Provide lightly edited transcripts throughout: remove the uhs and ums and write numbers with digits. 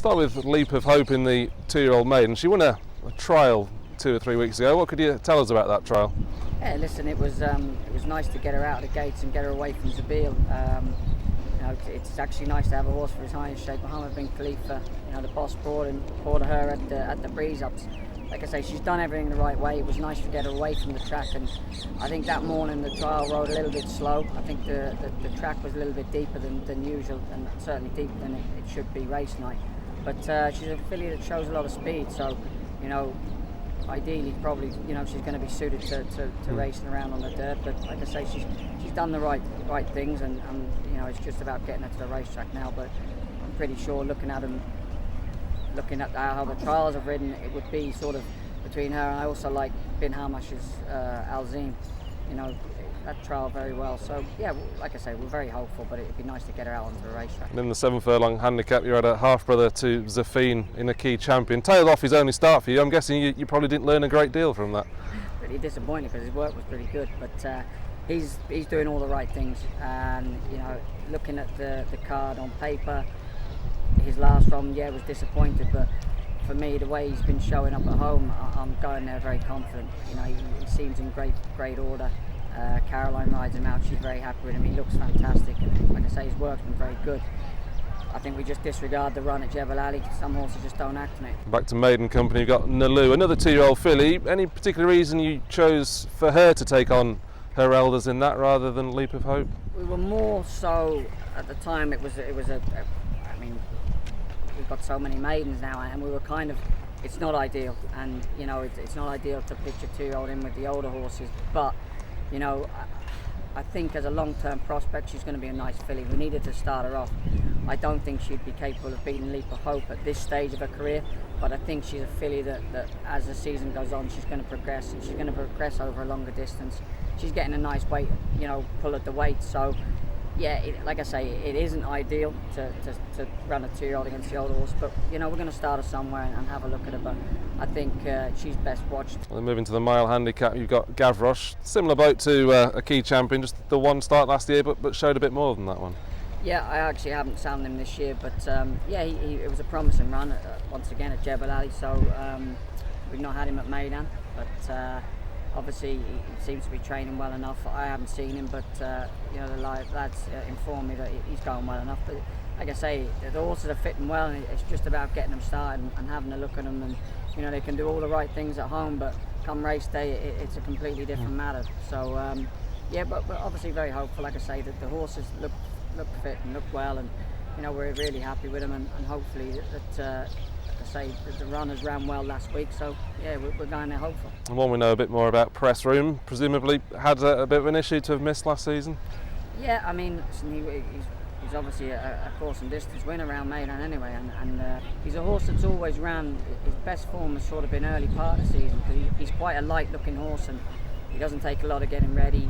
Start with Leap of Hope in the 2-year-old Meydan. She won a trial 2 or 3 weeks ago. What could you tell us about that trial? Yeah, listen, it was nice to get her out of the gates and get her away from Zabeel. It's actually nice to have a horse for His Highness Sheikh Mohammed bin Khalifa. The boss brought her at the breeze ups. Like I say, she's done everything the right way. It was nice to get her away from the track, and I think that morning the trial rode a little bit slow. I think the track was a little bit deeper than usual, and certainly deeper than it should be race night. But she's a filly that shows a lot of speed, so ideally probably she's going to be suited to racing around on the dirt. But like I say, she's done the right things, and it's just about getting her to the racetrack now. But I'm pretty sure looking at how the trials have ridden, it would be sort of between her, and I also like Bin Hamash's Alzim, that trial very well. So yeah, like I say, we're very hopeful, but it'd be nice to get her out onto the racetrack. And in the 7 furlong handicap, you had a half-brother to Afine in a key champion. Tailed off his only start for you. I'm guessing you probably didn't learn a great deal from that. Pretty disappointed because his work was pretty good, but he's doing all the right things, and looking at the card on paper, his last run, was disappointed, but for me, the way he's been showing up at home, I'm going there very confident. He seems in great order. Caroline rides him out, she's very happy with him, he looks fantastic, and like I say, his work's been very good. I think we just disregard the run at Jebel Ali. Some horses just don't act on it. Back to Meydan Company, you've got Niloo, another 2-year-old filly. Any particular reason you chose for her to take on her elders in that rather than Leap of Hope? We were more so at the time. We've got so many maidens now, and we were kind of. It's not ideal, and it's not ideal to pitch a 2-year-old in with the older horses. But I think as a long-term prospect, she's going to be a nice filly. We needed to start her off. I don't think she'd be capable of beating Leap of Hope at this stage of her career, but I think she's a filly that as the season goes on, she's going to progress, and she's going to progress over a longer distance. She's getting a nice weight, pull at the weight. So, yeah, like I say, it isn't ideal to run a 2-year-old against the older horse, but we're going to start her somewhere and have a look at her. But I think she's best watched. Well, then moving to the mile handicap, you've got Gavroche, similar boat to a key champion, just the one start last year, but showed a bit more than that one. Yeah, I actually haven't sounded him this year, but it was a promising run once again at Jebel Ali. So we've not had him at Meydan, but. Obviously, he seems to be training well enough. I haven't seen him, but the lads inform me that he's going well enough. But like I say, the horses are fitting well, and it's just about getting them started and having a look at them. And they can do all the right things at home, but come race day, it's a completely different matter. So but obviously very hopeful. Like I say, that the horses look fit and look well, and we're really happy with them, and hopefully that. Say the runners ran well last week, so yeah, we're going there hopeful. And one we know a bit more about, Press Room, presumably had a bit of an issue to have missed last season. Yeah, I mean, he's obviously a course and distance winner around Meydan anyway, and he's a horse that's always ran. His best form has sort of been early part of the season, because he's quite a light looking horse, and he doesn't take a lot of getting ready.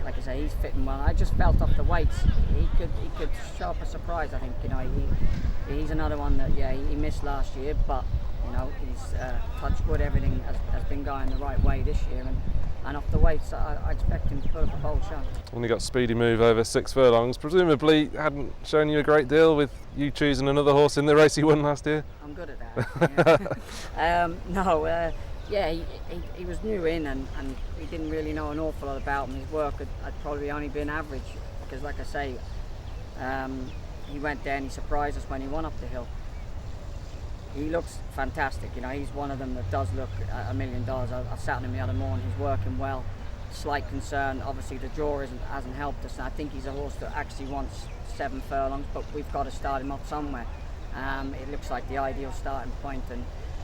Like I say, he's fitting well. I just felt off the weights, he could show up a surprise. I think he's another one that he missed last year, but he's touched wood, everything has been going the right way this year, and off the weights I expect him to put up a bold show. When you got Speedy Move over 6 furlongs, presumably hadn't shown you a great deal with you choosing another horse in the race he won last year. I'm good at that. He was new in, and we didn't really know an awful lot about him. His work had probably only been average, because like I say, he went there and he surprised us when he won up the hill. He looks fantastic, he's one of them that does look $1 million. I sat on him the other morning, he's working well. Slight concern, obviously the draw hasn't helped us, and I think he's a horse that actually wants 7 furlongs, but we've got to start him off somewhere. It looks like the ideal starting point, and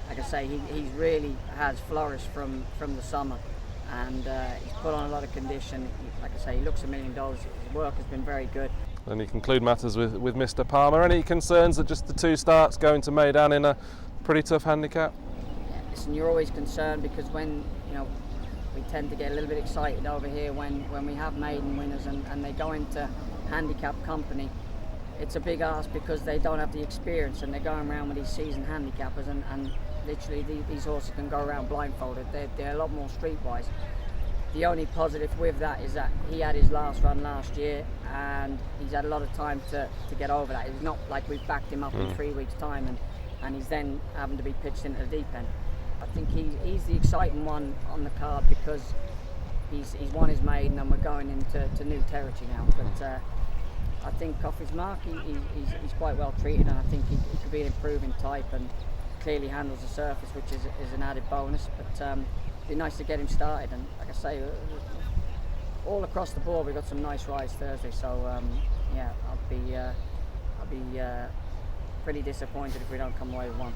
like I say, he really has flourished from the summer, and he's put on a lot of condition. Like I say, he looks $1 million. His work has been very good. Then you conclude matters with Mr. Palmer. Any concerns that just the 2 starts going to Meydan in a pretty tough handicap? Yeah, listen, you're always concerned, because when we tend to get a little bit excited over here when we have maiden winners and they go into handicap company. It's a big ask, because they don't have the experience, and they're going around with these seasoned handicappers, and literally these horses can go around blindfolded. They're a lot more streetwise. The only positive with that is that he had his last run last year and he's had a lot of time to get over that. It's not like we've backed him up in 3 weeks' time and he's then having to be pitched into the deep end. I think he's the exciting one on the card because he's won his maiden and we're going into new territory now. But I think off his mark he's quite well treated, and I think he could be an improving type and clearly handles the surface, which is an added bonus. But it'd be nice to get him started, and like I say, all across the board we've got some nice rides Thursday, so yeah, I'll be pretty disappointed if we don't come away with one.